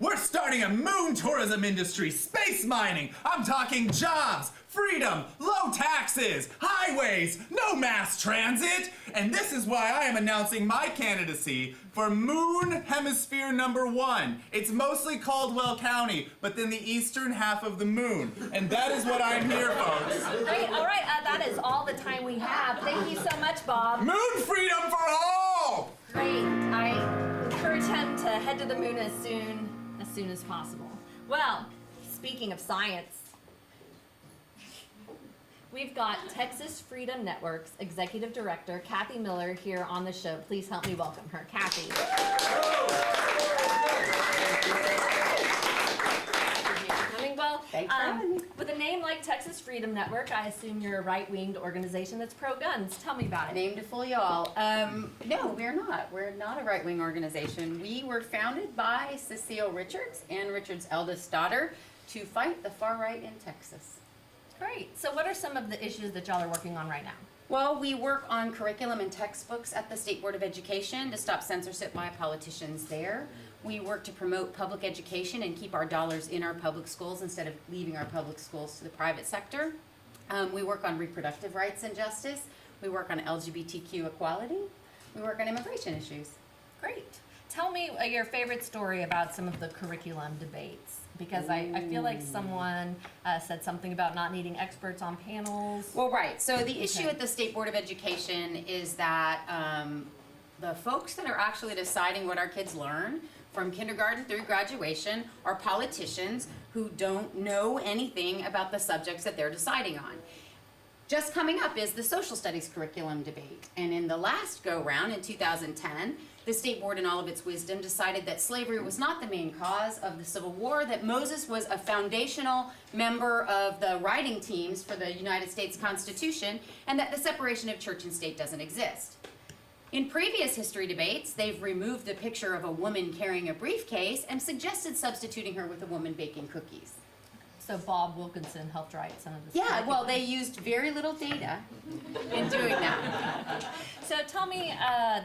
We're starting a moon tourism industry, space mining. I'm talking jobs, freedom, low taxes, highways, no mass transit. And this is why I am announcing my candidacy for Moon Hemisphere #1. It's mostly Caldwell County, but then the eastern half of the moon. And that is what I'm here, folks. Great, all right, that is all the time we have. Thank you so much, Bob. Moon freedom for all! Great, I encourage him to head to the moon as soon as possible. Well, speaking of science, we've got Texas Freedom Network's Executive Director, Kathy Miller, here on the show. Please help me welcome her. Kathy. Well, with a name like Texas Freedom Network, I assume you're a right-winged organization that's pro-guns. Tell me about it. Name to fool y'all. No, we're not. We're not a right-wing organization. We were founded by Cecile Richards, Ann Richards' eldest daughter, to fight the far right in Texas. Great. So what are some of the issues that y'all are working on right now? Well, we work on curriculum and textbooks at the State Board of Education to stop censorship by politicians there. We work to promote public education and keep our dollars in our public schools instead of leaving our public schools to the private sector. We work on reproductive rights and justice. We work on LGBTQ equality. We work on immigration issues. Great. Tell me your favorite story about some of the curriculum debates, because I feel like someone said something about not needing experts on panels. Well, right. So the issue at the State Board of Education is that the folks that are actually deciding what our kids learn from kindergarten through graduation are politicians who don't know anything about the subjects that they're deciding on. Just coming up is the social studies curriculum debate. And in the last go-round in 2010, the State Board in all of its wisdom decided that slavery was not the main cause of the Civil War, that Moses was a foundational member of the writing teams for the United States Constitution, and that the separation of church and state doesn't exist. In previous history debates, they've removed the picture of a woman carrying a briefcase and suggested substituting her with a woman baking cookies. So Bob Wilkinson helped write some of this. Yeah, well, they used very little data in doing that. So tell me,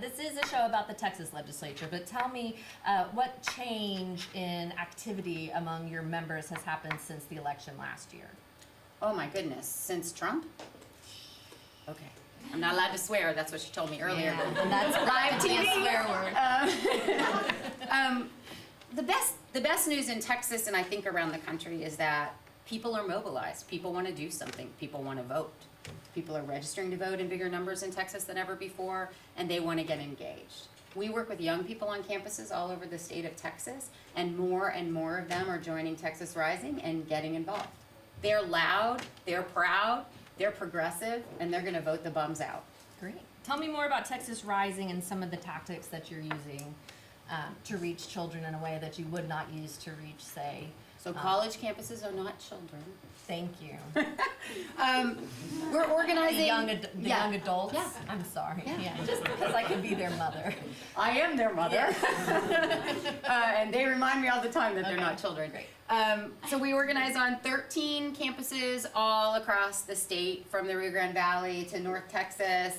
this is a show about the Texas legislature, but tell me what change in activity among your members has happened since the election last year? Oh my goodness, since Trump? Okay. I'm not allowed to swear, that's what she told me earlier. Yeah, and that's live TV. Swear word. The best news in Texas and I think around the country is that people are mobilized. People want to do something. People want to vote. People are registering to vote in bigger numbers in Texas than ever before, and they want to get engaged. We work with young people on campuses all over the state of Texas, and more of them are joining Texas Rising and getting involved. They're loud, they're proud, they're progressive, and they're going to vote the bums out. Great. Tell me more about Texas Rising and some of the tactics that you're using to reach children in a way that you would not use to reach, say, So college campuses are not children. Thank you. We're organizing The young adults. Yeah. I'm sorry. Yeah. Just because I could be their mother. I am their mother. Yeah. And they remind me all the time that they're not children. Great. So we organize on 13 campuses all across the state, from the Rio Grande Valley to North Texas.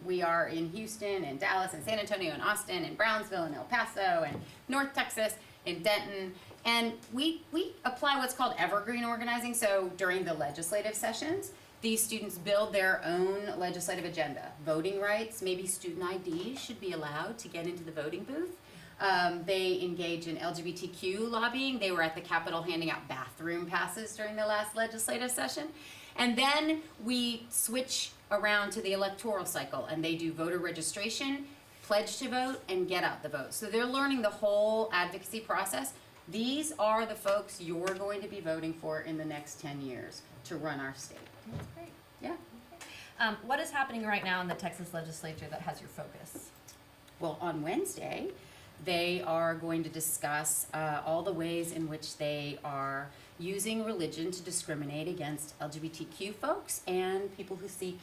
We are in Houston and Dallas and San Antonio and Austin and Brownsville and El Paso and North Texas and Denton. And we apply what's called evergreen organizing. So during the legislative sessions, these students build their own legislative agenda. Voting rights, maybe student IDs should be allowed to get into the voting booth. They engage in LGBTQ lobbying. They were at the Capitol handing out bathroom passes during the last legislative session. And then we switch around to the electoral cycle, and they do voter registration, pledge to vote, and get out the vote. So they're learning the whole advocacy process. These are the folks you're going to be voting for in the next 10 years to run our state. That's great. Yeah. What is happening right now in the Texas legislature that has your focus? Well, on Wednesday, they are going to discuss all the ways in which they are using religion to discriminate against LGBTQ folks and people who seek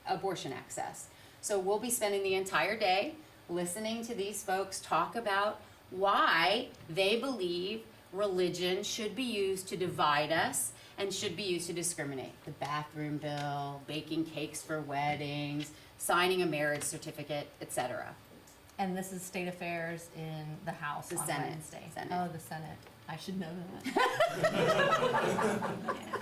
abortion access. So we'll be spending the entire day listening to these folks talk about why they believe religion should be used to divide us and should be used to discriminate. The bathroom bill, baking cakes for weddings, signing a marriage certificate, etc. And this is state affairs in the House The on Senate. Wednesday. Senate. Oh, the Senate. I should know that. Yeah.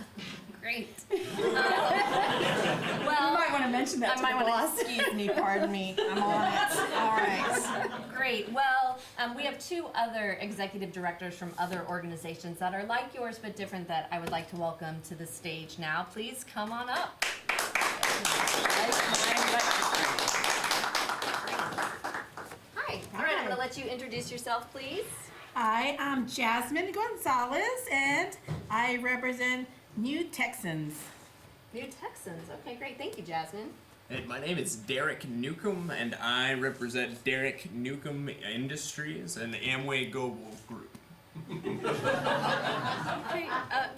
Great. You Well, might want to mention that I to might the want boss. to excuse me, pardon me. I'm on it. All right. Great. Well, we have two other executive directors from other organizations that are like yours but different that I would like to welcome to the stage now. Please come on up. Hi. All right, I'm going to let you introduce yourself, please. Hi, I'm Jasmine Gonzalez, and I represent New Texans. New Texans. Okay, great. Thank you, Jasmine. Hey, my name is Derek Newcomb, and I represent Derek Newcomb Industries and Amway Global Group. Okay,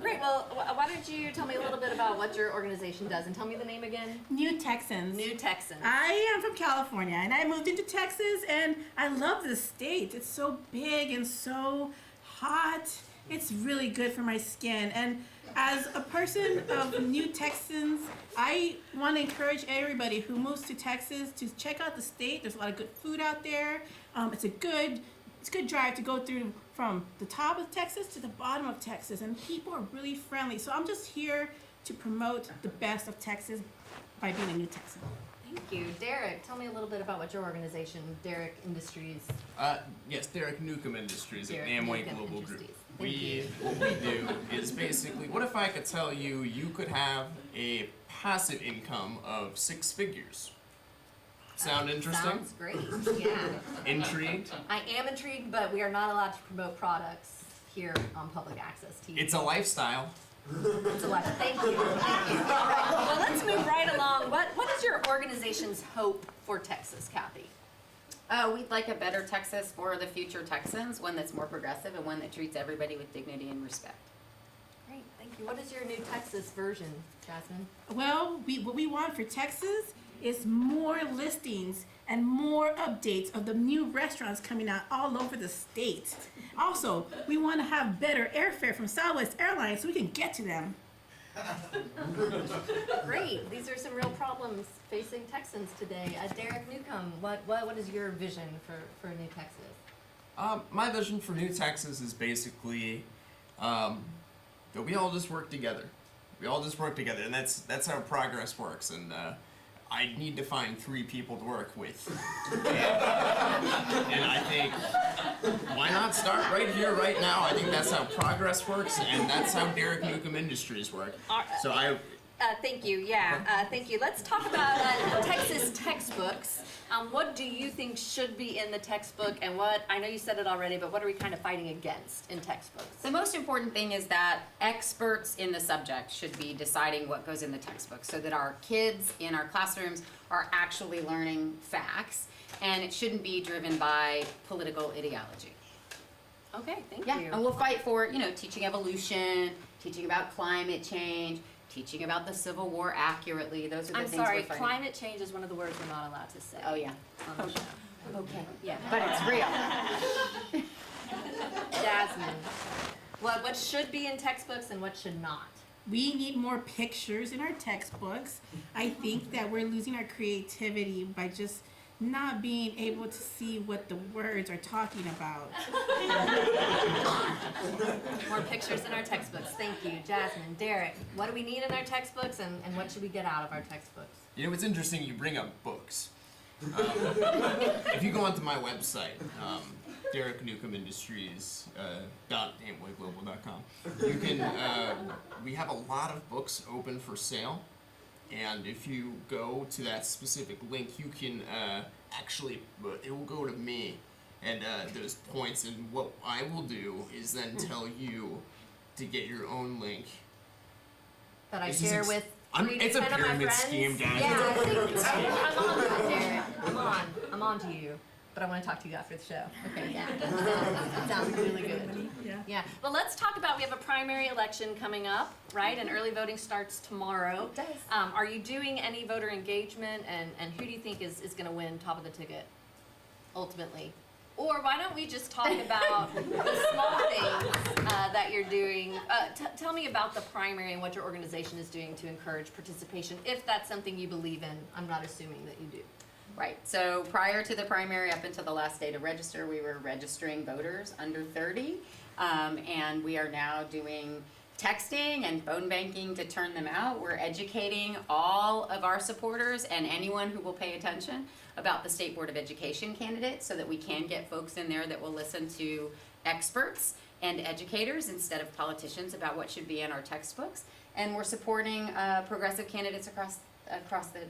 great. Well, why don't you tell me a little bit about what your organization does, and tell me the name again. New Texans. New Texans. I am from California, and I moved into Texas, and I love the state. It's so big and so hot. It's really good for my skin. And as a person of New Texans, I want to encourage everybody who moves to Texas to check out the state. There's a lot of good food out there. It's a good drive to go through from the top of Texas to the bottom of Texas, and people are really friendly. So I'm just here to promote the best of Texas by being a New Texan. Thank you. Derek, tell me a little bit about what your organization, Derek Industries. Yes, Derek Newcomb Industries Derek and Amway Newcomb Global Industries. Group. Thank What we do is basically, what if I could tell you you could have a passive income of 6 figures? Sound interesting? Sounds great. Yeah. Intrigued? I am intrigued, but we are not allowed to promote products here on public access TV. It's a lifestyle. It's a lot. Thank you. Thank you. All right. Well, let's move right along. What is your organization's hope for Texas, Kathy? We'd like a better Texas for the future Texans, one that's more progressive and one that treats everybody with dignity and respect. Great. Thank you. What is your new Texas version, Jasmine? Well, what we want for Texas is more listings and more updates of the new restaurants coming out all over the state. Also, we want to have better airfare from Southwest Airlines so we can get to them. Great. These are some real problems facing Texans today. Derek Newcomb, what is your vision for New Texas? My vision for New Texas is basically that we all just work together. We all just work together, and that's how progress works. And I need to find 3 people to work with. And I think, why not start right here, right now? I think that's how progress works, and that's how Derek Newcomb Industries work. So Thank you. Yeah, thank you. Let's talk about Texas textbooks. What do you think should be in the textbook, and I know you said it already, but what are we kind of fighting against in textbooks? The most important thing is that experts in the subject should be deciding what goes in the textbook so that our kids in our classrooms are actually learning facts, and it shouldn't be driven by political ideology. Okay, thank Yeah, you. and we'll fight for, teaching evolution, teaching about climate change, teaching about the Civil War accurately. Those are the I'm things sorry, we're fighting. climate change is one of the words we're not allowed to say. Oh, yeah. On the show. Okay. Yeah. But it's real. Jasmine, what should be in textbooks and what should not? We need more pictures in our textbooks. I think that we're losing our creativity by just not being able to see what the words are talking about. More pictures in our textbooks. Thank you, Jasmine. Derek, what do we need in our textbooks, and what should we get out of our textbooks? You know, it's interesting you bring up books. If you go onto my website, Derek Newcomb Industries, .amwayglobal.com, you can, we have a lot of books open for sale. And if you go to that specific link, you can actually, it will go to me and those points. And what I will do is then tell you to get your own link. That I This is share ex- with I'm- 3 to it's a 10 of my pyramid friends. scheme, guys. Yeah, I think I'm on to it, Derek. I'm on to you. But I want to talk to you after the show. Okay, yeah. That sounds really good. Yeah. Yeah. Well, let's talk about, we have a primary election coming up, right? And early voting starts tomorrow. It does. Are you doing any voter engagement, and who do you think is going to win top of the ticket, ultimately? Or why don't we just talk about the small things that you're doing? Tell me about the primary and what your organization is doing to encourage participation, if that's something you believe in. I'm not assuming that you do. Right. So prior to the primary, up until the last day to register, we were registering voters under 30, and we are now doing texting and phone banking to turn them out. We're educating all of our supporters and anyone who will pay attention about the State Board of Education candidates so that we can get folks in there that will listen to experts and educators instead of politicians about what should be in our textbooks. And we're supporting progressive candidates across the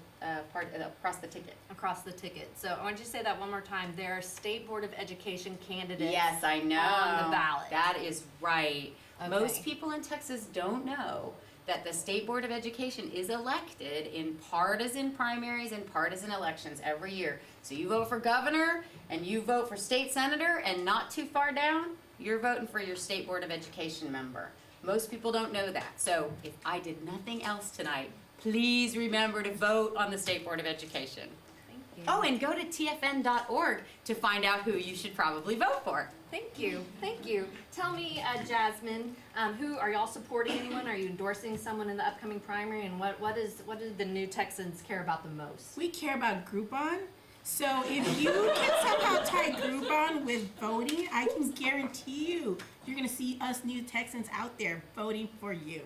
ticket. Across the ticket. So I want you to say that one more time. There are State Board of Education candidates. Yes, I know. On the ballot. That is right. Okay. Most people in Texas don't know that the State Board of Education is elected in partisan primaries and partisan elections every year. So you vote for governor and you vote for state senator, and not too far down, you're voting for your State Board of Education member. Most people don't know that. So if I did nothing else tonight, please remember to vote on the State Board of Education. Thank you. Oh, and go to tfn.org to find out who you should probably vote for. Thank you. Thank you. Tell me, Jasmine, who are y'all supporting anyone? Are you endorsing someone in the upcoming primary? And what do the New Texans care about the most? We care about Groupon. So if you can somehow tie Groupon with voting, I can guarantee you, you're going to see us New Texans out there voting for you.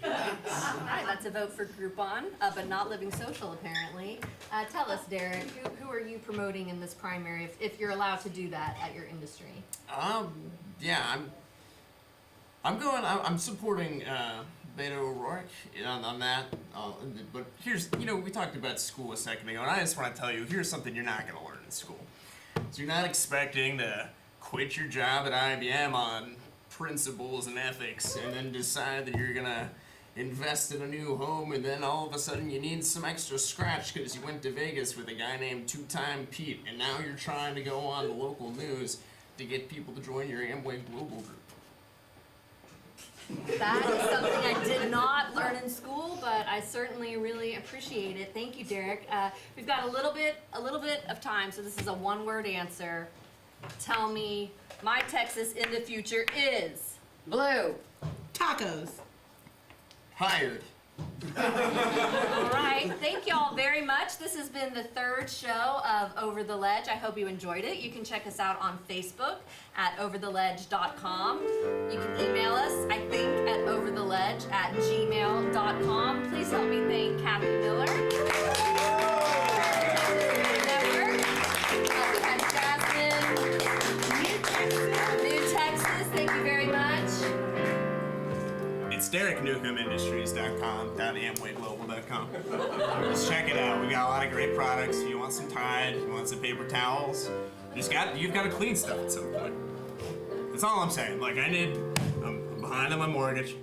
All right, that's a vote for Groupon, but not Living Social, apparently. Tell us, Derek, who are you promoting in this primary, if you're allowed to do that at your industry? Yeah, I'm supporting Beto O'Rourke on that. But here's, we talked about school a second ago, and I just want to tell you, here's something you're not going to learn in school. So you're not expecting to quit your job at IBM on principles and ethics and then decide that you're going to invest in a new home, and then all of a sudden you need some extra scratch because you went to Vegas with a guy named Two-Time Pete, and now you're trying to go on the local news to get people to join your Amway Global Group. That is something I did not learn in school, but I certainly really appreciate it. Thank you, Derek. We've got a little bit of time, so this is a one-word answer. Tell me, my Texas in the future is Blue. Tacos. Hired. all right. Thank y'all very much. This has been the third show of Over the Ledge. I hope you enjoyed it. You can check us out on Facebook at overtheledge.com. You can email us, I think, at overtheledge@gmail.com. Please help me thank Kathy Miller. Network. We had Jasmine. New Texas. Thank you very much. It's DerekNewcombIndustries.com, .amwayglobal.com. Just check it out. We got a lot of great products. If you want some Tide, you want some paper towels, you've got to clean stuff at some point. That's all I'm saying. I'm behind on my mortgage.